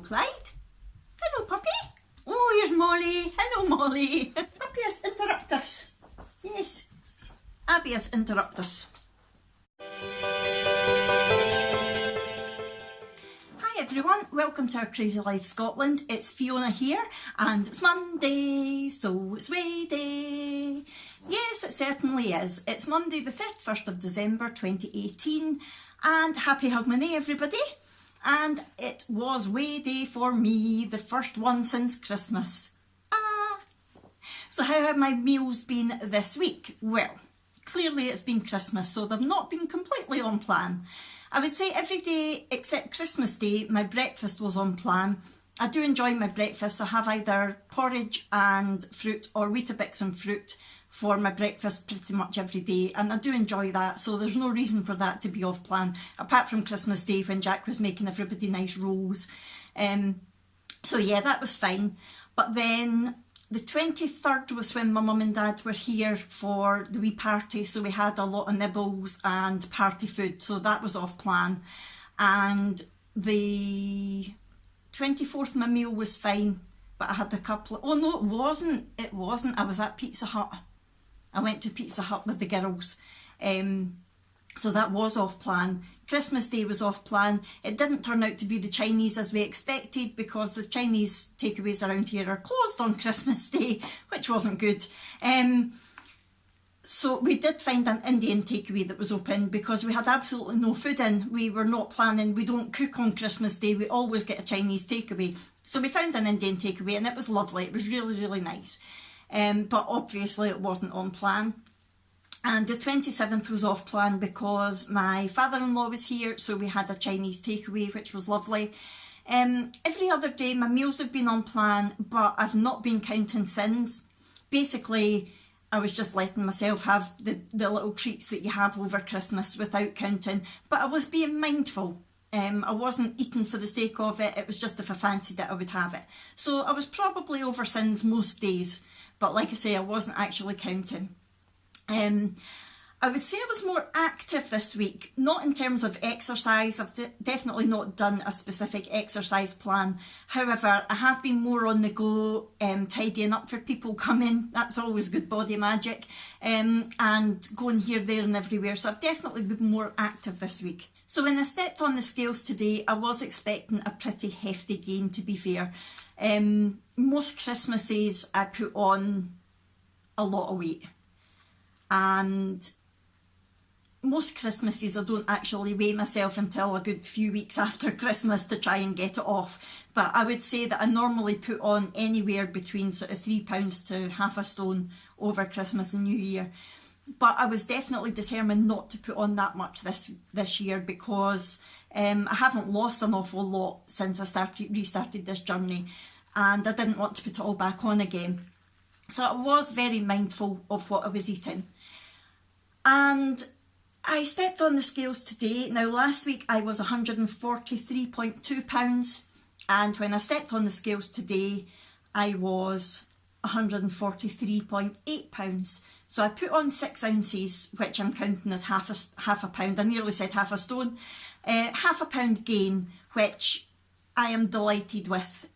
Clyde. Hello, puppy. Oh, here's Molly. Hello, Molly. Abby has interrupted us. Yes, Abby has interrupted us. Hi everyone, welcome to our Crazy Life Scotland. It's Fiona here and it's Monday, so it's weigh day. Yes, it certainly is. It's Monday the 31st of December 2018 and happy Hogmanay everybody. And it was weigh day for me, the first one since Christmas. So how have my meals been this week? Well, clearly it's been Christmas, so they've not been completely on plan. I would say every day except Christmas Day, my breakfast was on plan. I do enjoy my breakfast. I have either porridge and fruit or Weetabix and fruit for my breakfast pretty much every day, and I do enjoy that, so there's no reason for that to be off plan, apart from Christmas Day when Jack was making everybody nice rolls. So yeah, that was fine. But then the 23rd was when my mum and dad were here for the wee party, so we had a lot of nibbles and party food, so that was off plan. And the 24th, my meal was fine, but I had a couple of, oh no, it wasn't, I was at Pizza Hut. I went to Pizza Hut with the girls, so that was off plan. Christmas Day was off plan. It didn't turn out to be the Chinese as we expected, because the Chinese takeaways around here are closed on Christmas Day, which wasn't good. So we did find an Indian takeaway that was open because we had absolutely no food in. We were not planning, we don't cook on Christmas Day, we always get a Chinese takeaway. So we found an Indian takeaway and it was lovely, it was really, really nice. But obviously it wasn't on plan. And the 27th was off plan because my father-in-law was here, so we had a Chinese takeaway, which was lovely. Every other day my meals have been on plan, but I've not been counting since. Basically, I was just letting myself have the little treats that you have over Christmas without counting, but I was being mindful. I wasn't eating for the sake of it, it was just if I fancied it I would have it. So I was probably over sins most days, but like I say, I wasn't actually counting. I would say I was more active this week, not in terms of exercise. I've definitely not done a specific exercise plan. However, I have been more on the go, tidying up for people coming. That's always good body magic, and going here, there and everywhere. So I've definitely been more active this week. So when I stepped on the scales today, I was expecting a pretty hefty gain, to be fair. Most Christmases I put on a lot of weight. And most Christmases I don't actually weigh myself until a good few weeks after Christmas to try and get it off. But I would say that I normally put on anywhere between sort of £3 to half a stone over Christmas and New Year. But I was definitely determined not to put on that much this year because I haven't lost an awful lot since I restarted this journey, and I didn't want to put it all back on again. So I was very mindful of what I was eating. And I stepped on the scales today. Now last week I was 143.2 pounds, and when I stepped on the scales today I was 143.8 pounds. So I put on 6 ounces, which I'm counting as half a pound. I nearly said half a stone. Half a pound gain, which I am delighted with.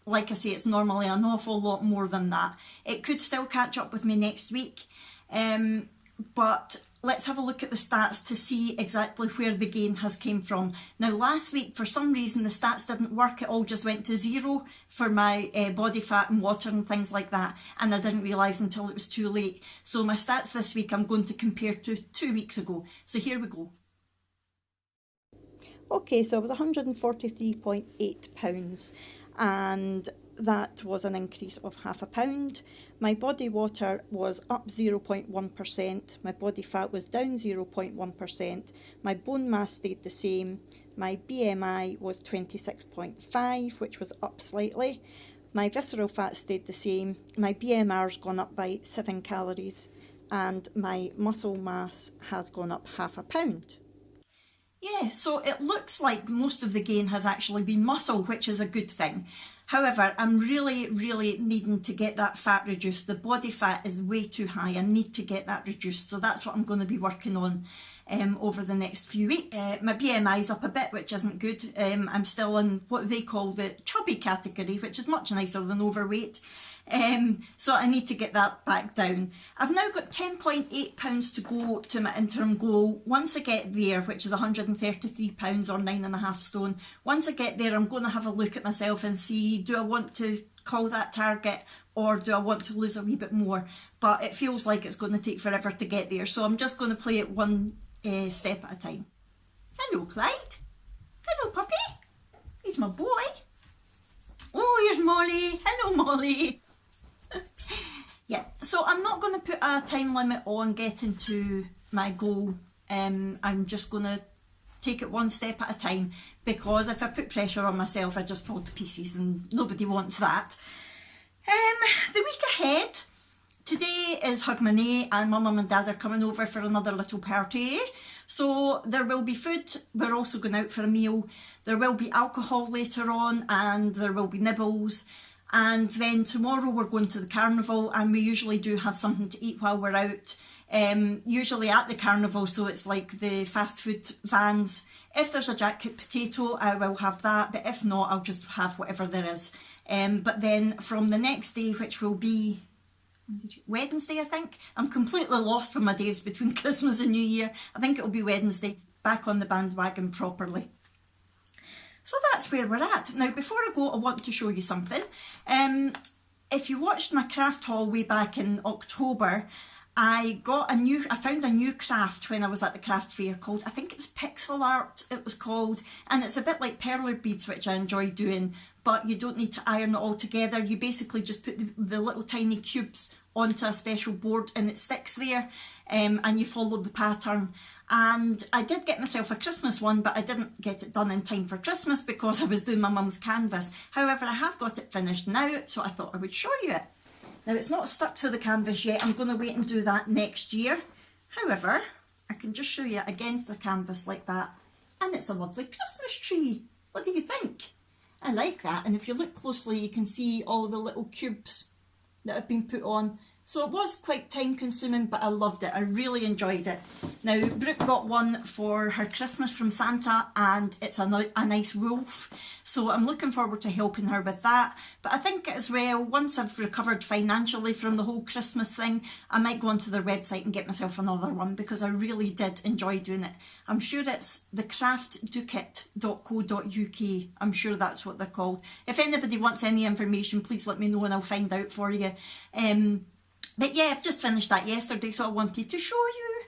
Like I say, it's normally an awful lot more than that. It could still catch up with me next week. But let's have a look at the stats to see exactly where the gain has came from. Now last week, for some reason, the stats didn't work. It all just went to zero for my body fat and water and things like that. And I didn't realise until it was too late. So my stats this week I'm going to compare to 2 weeks ago. So here we go. Okay, so I was 143.8 pounds. And that was an increase of half a pound. My body water was up 0.1%, my body fat was down 0.1%, my bone mass stayed the same, my BMI was 26.5, which was up slightly, my visceral fat stayed the same, my BMR's gone up by 7 calories, and my muscle mass has gone up half a pound. Yeah, so it looks like most of the gain has actually been muscle, which is a good thing. However, I'm really needing to get that fat reduced. The body fat is way too high. I need to get that reduced. So that's what I'm going to be working on over the next few weeks. My BMI is up a bit, which isn't good. I'm still in what they call the chubby category, which is much nicer than overweight. So I need to get that back down. I've now got 10.8 pounds to go to my interim goal. Once I get there, which is 133 pounds or 9.5 stone, once I get there, I'm going to have a look at myself and see, do I want to call that target or do I want to lose a wee bit more? But it feels like it's going to take forever to get there. So I'm just going to play it one step at a time. Hello, Clyde. Hello, puppy. He's my boy. Oh, here's Molly. Hello, Molly. Yeah, so I'm not going to put a time limit on getting to my goal. I'm just going to take it one step at a time, because if I put pressure on myself, I just fall to pieces and nobody wants that. The week ahead, today is Hogmanay and my mum and dad are coming over for another little party. So there will be food, we're also going out for a meal, there will be alcohol later on and there will be nibbles. And then tomorrow we're going to the carnival, and we usually do have something to eat while we're out. Usually at the carnival, so it's like the fast food vans. If there's a jackfruit potato, I will have that, but if not, I'll just have whatever there is. But then from the next day, which will be Wednesday, I think. I'm completely lost with my days between Christmas and New Year. I think it'll be Wednesday, back on the bandwagon properly. So that's where we're at. Now, before I go, I want to show you something. If you watched my craft haul way back in October, I found a new craft when I was at the craft fair called, I think it was Pixel Art it was called, and it's a bit like perler beads, which I enjoy doing, but you don't need to iron it all together. You basically just put the little tiny cubes onto a special board and it sticks there, and you follow the pattern. And I did get myself a Christmas one, but I didn't get it done in time for Christmas because I was doing my mum's canvas. However, I have got it finished now, so I thought I would show you it. Now, it's not stuck to the canvas yet. I'm going to wait and do that next year. However, I can just show you against the canvas like that. And it's a lovely Christmas tree. What do you think? I like that. And if you look closely, you can see all the little cubes that have been put on. So it was quite time consuming, but I loved it. I really enjoyed it. Now, Brooke got one for her Christmas from Santa, and it's a nice wolf. So I'm looking forward to helping her with that. But I think as well, once I've recovered financially from the whole Christmas thing, I might go onto their website and get myself another one, because I really did enjoy doing it. I'm sure it's thecraftdukit.co.uk. I'm sure that's what they're called. If anybody wants any information, please let me know and I'll find out for you. But yeah, I've just finished that yesterday, so I wanted to show you.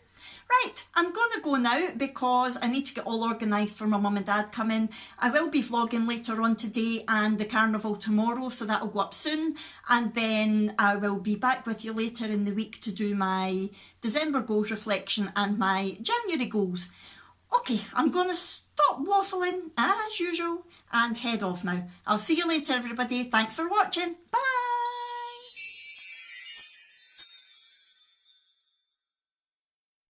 Right, I'm going to go now because I need to get all organised for my mum and dad coming. I will be vlogging later on today and the carnival tomorrow, so that'll go up soon. And then I will be back with you later in the week to do my December goals reflection and my January goals. Okay, I'm going to stop waffling as usual and head off now. I'll see you later, everybody. Thanks for watching. Bye.